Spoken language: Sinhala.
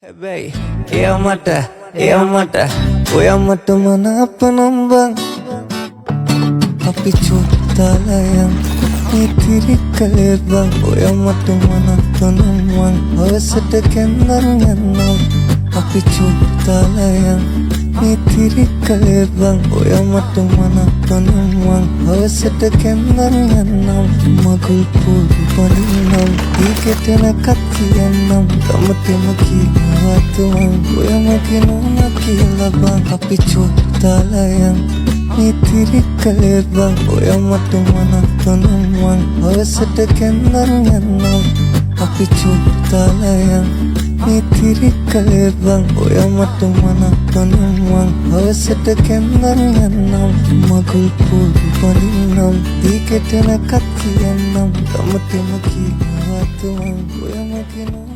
හැබැයි එයා මට මනාප නම් බං අපි චුත්තාලයන් ඉතිරි කළේ බං ඔයා මට මනාප නම් මං හවසට කැන්දන් යන්නම් අපි චුත්තාලයන් ඉතිරි කළේ බං ඔයා මට මනාප නම් මං හවසට කැන්දන් යන්නම් මගුල් පොඩි පනින්නම් ඊකටන කතියන්නම් තමතම කියනවතුමන් ඔයා මගේ නෝනා කියලා බං අපි චුත්තාලයන් ඉතිරි කළේ බං ඔයා මට මනාප නම් මං හවසට කැන්දන් යන්නම් අපි චුත්තාලයන් ඉතිරි කළේ බං ඔයා මට මනාප නම් මං හවසට කැන්දන් යන්නම් මගුල් පොඩි පනින්නම් ඊකටන කතියන්නම් තමතම කියනවතුමන් ඔයා මගේ